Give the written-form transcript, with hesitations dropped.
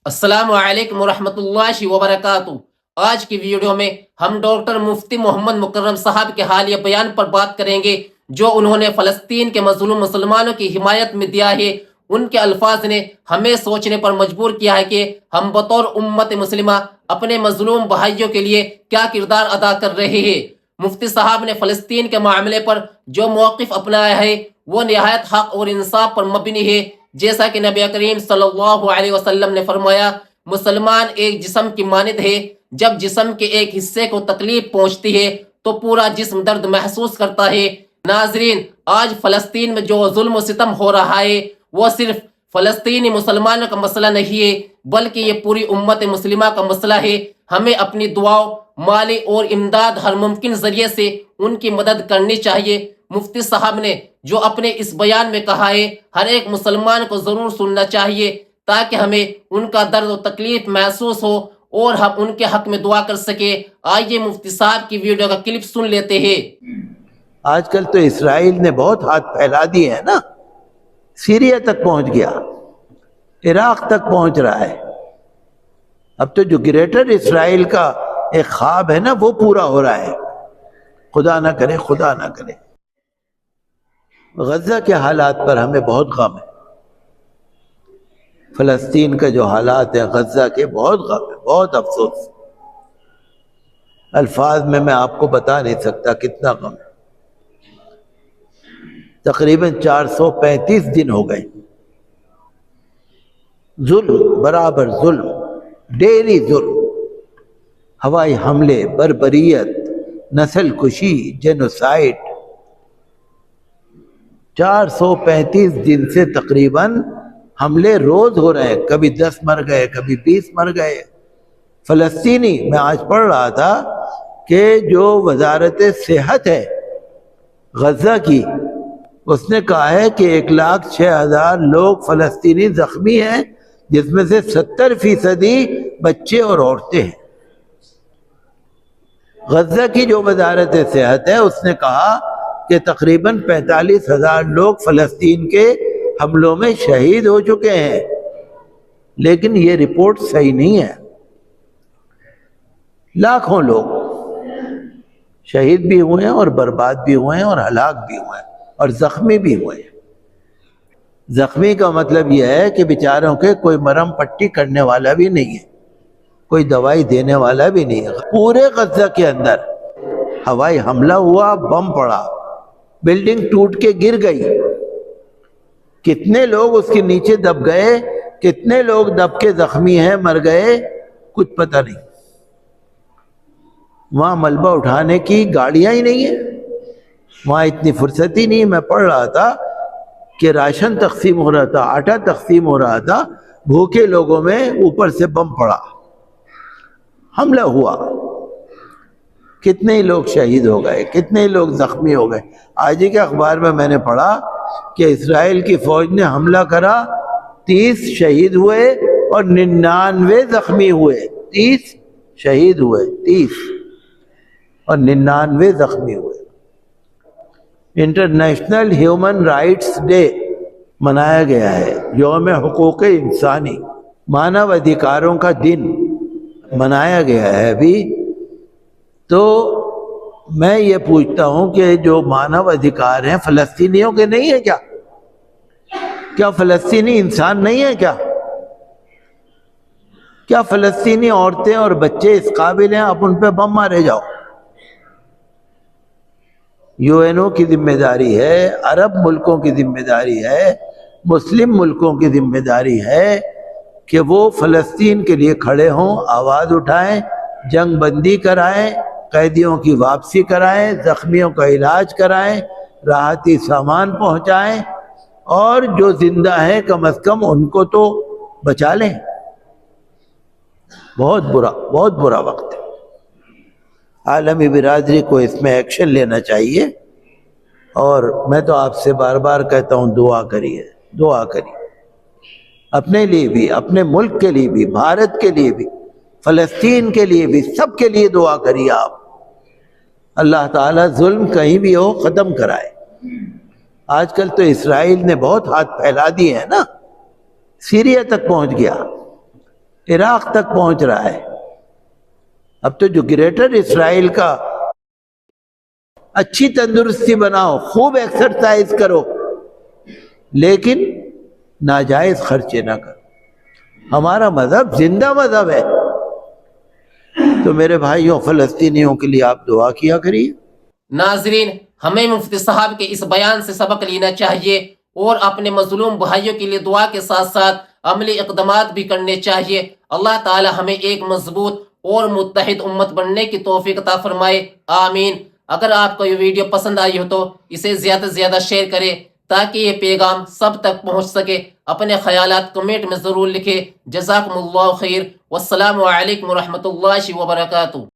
السلام علیکم ورحمۃ اللہ وبرکاتہ۔ آج کی ویڈیو میں ہم ڈاکٹر مفتی محمد مکرم صاحب کے حالیہ بیان پر بات کریں گے جو انہوں نے فلسطین کے مظلوم مسلمانوں کی حمایت میں دیا ہے۔ ان کے الفاظ نے ہمیں سوچنے پر مجبور کیا ہے کہ ہم بطور امت مسلمہ اپنے مظلوم بھائیوں کے لیے کیا کردار ادا کر رہے ہیں۔ مفتی صاحب نے فلسطین کے معاملے پر جو موقف اپنایا ہے وہ نہایت حق اور انصاف پر مبنی ہے۔ جیسا کہ نبی کریم صلی اللہ علیہ وسلم نے فرمایا، مسلمان ایک جسم کی مانند ہے، جب جسم کے ایک حصے کو تکلیف پہنچتی ہے تو پورا جسم درد محسوس کرتا ہے۔ ناظرین، آج فلسطین میں جو ظلم و ستم ہو رہا ہے وہ صرف فلسطینی مسلمانوں کا مسئلہ نہیں ہے بلکہ یہ پوری امت مسلمہ کا مسئلہ ہے۔ ہمیں اپنی دعاؤں، مالی اور امداد ہر ممکن ذریعے سے ان کی مدد کرنی چاہیے۔ مفتی صاحب نے جو اپنے اس بیان میں کہا ہے ہر ایک مسلمان کو ضرور سننا چاہیے تاکہ ہمیں ان کا درد و تکلیف محسوس ہو اور ہم ان کے حق میں دعا کر سکیں۔ آئیے مفتی صاحب کی ویڈیو کا کلپ سن لیتے ہیں۔ آج کل تو اسرائیل نے بہت ہاتھ پھیلا دیے ہیں نا، سیریا تک پہنچ گیا، عراق تک پہنچ رہا ہے۔ اب تو جو گریٹر اسرائیل کا ایک خواب ہے نا وہ پورا ہو رہا ہے۔ خدا نہ کرے، خدا نہ کرے۔ غزہ کے حالات پر ہمیں بہت غم ہے، فلسطین کا جو حالات ہے غزہ کے بہت غم ہے، بہت افسوس۔ الفاظ میں آپ کو بتا نہیں سکتا کتنا غم ہے۔ تقریباً 435 دن ہو گئے، ظلم برابر ظلم، ڈیلی ظلم، ہوائی حملے، بربریت، نسل کشی، جینوسائیڈ۔ 435 دن سے تقریباً حملے روز ہو رہے ہیں، کبھی 10 مر گئے، کبھی 20 مر گئے فلسطینی۔ میں آج پڑھ رہا تھا کہ جو وزارت صحت ہے غزہ کی، اس نے کہا ہے کہ 1,06,000 لوگ فلسطینی زخمی ہیں، جس میں سے 70% بچے اور عورتیں ہیں۔ غزہ کی جو وزارت صحت ہے اس نے کہا کہ تقریباً 45,000 لوگ فلسطین کے حملوں میں شہید ہو چکے ہیں، لیکن یہ رپورٹ صحیح نہیں ہے۔ لاکھوں لوگ شہید بھی ہوئے ہیں اور برباد بھی ہوئے ہیں اور ہلاک بھی ہوئے ہیں اور زخمی بھی ہوئے ہیں۔ زخمی کا مطلب یہ ہے کہ بیچاروں کے کوئی مرہم پٹی کرنے والا بھی نہیں ہے، کوئی دوائی دینے والا بھی نہیں ہے۔ پورے غزہ کے اندر ہوائی حملہ ہوا، بم پڑا، بلڈنگ ٹوٹ کے گر گئی، کتنے لوگ اس کے نیچے دب گئے، کتنے لوگ دب کے زخمی ہیں، مر گئے، کچھ پتہ نہیں۔ وہاں ملبہ اٹھانے کی گاڑیاں ہی نہیں ہیں، وہاں اتنی فرصت ہی نہیں۔ میں پڑھ رہا تھا کہ راشن تقسیم ہو رہا تھا، آٹا تقسیم ہو رہا تھا، بھوکے لوگوں میں اوپر سے بم پڑا، حملہ ہوا، کتنے ہی لوگ شہید ہو گئے، کتنے ہی لوگ زخمی ہو گئے۔ آج ہی کے اخبار میں نے پڑھا کہ اسرائیل کی فوج نے حملہ کرا، 30 شہید ہوئے اور 99 زخمی ہوئے۔ 30 شہید ہوئے، 30 اور 99 زخمی ہوئے۔ انٹرنیشنل ہیومن رائٹس ڈے منایا گیا ہے، یوم حقوق انسانی، مانو ادھیکاروں کا دن منایا گیا ہے ابھی۔ تو میں یہ پوچھتا ہوں کہ جو مانو ادھیکار ہیں فلسطینیوں کے نہیں ہیں کیا؟ کیا فلسطینی انسان نہیں ہیں کیا؟ کیا فلسطینی عورتیں اور بچے اس قابل ہیں آپ ان پہ بم مارے جاؤ؟ یو این او کی ذمہ داری ہے، عرب ملکوں کی ذمہ داری ہے، مسلم ملکوں کی ذمہ داری ہے کہ وہ فلسطین کے لیے کھڑے ہوں، آواز اٹھائیں، جنگ بندی کرائیں، قیدیوں کی واپسی کرائیں، زخمیوں کا علاج کرائیں، راحتی سامان پہنچائیں، اور جو زندہ ہیں کم از کم ان کو تو بچا لیں۔ بہت برا وقت ہے۔ عالمی برادری کو اس میں ایکشن لینا چاہیے، اور میں تو آپ سے بار بار کہتا ہوں دعا کریے، دعا کریے، اپنے لیے بھی، اپنے ملک کے لیے بھی، بھارت کے لیے بھی، فلسطین کے لیے بھی، سب کے لیے دعا کریے آپ۔ اللہ تعالیٰ ظلم کہیں بھی ہو ختم کرائے۔ آج کل تو اسرائیل نے بہت ہاتھ پھیلا دیے ہیں نا، سیریا تک پہنچ گیا، عراق تک پہنچ رہا ہے. اب تو جو گریٹر اسرائیل کا اچھی تندرستی بناؤ، خوب ایکسرسائز کرو، لیکن ناجائز خرچے نہ کرو. ہمارا مذہب زندہ مذہب ہے. تو میرے بھائیوں، فلسطینیوں کے لیے آپ دعا کیا کریے. ناظرین، ہمیں مفتی صاحب کے اس بیان سے سبق لینا چاہیے اور اپنے مظلوم بھائیوں کے لیے دعا کے ساتھ ساتھ عملی اقدامات بھی کرنے چاہیے. اللہ تعالی ہمیں ایک مضبوط اور متحد امت بننے کی توفیق عطا فرمائے. آمین. اگر آپ کو یہ ویڈیو پسند آئی ہو تو اسے زیادہ سے زیادہ شیئر کریں تاکہ یہ پیغام سب تک پہنچ سکے. اپنے خیالات کمنٹ میں ضرور لکھیں. جزاکم اللہ خیر. والسلام علیکم ورحمۃ اللہ وبرکاتہ.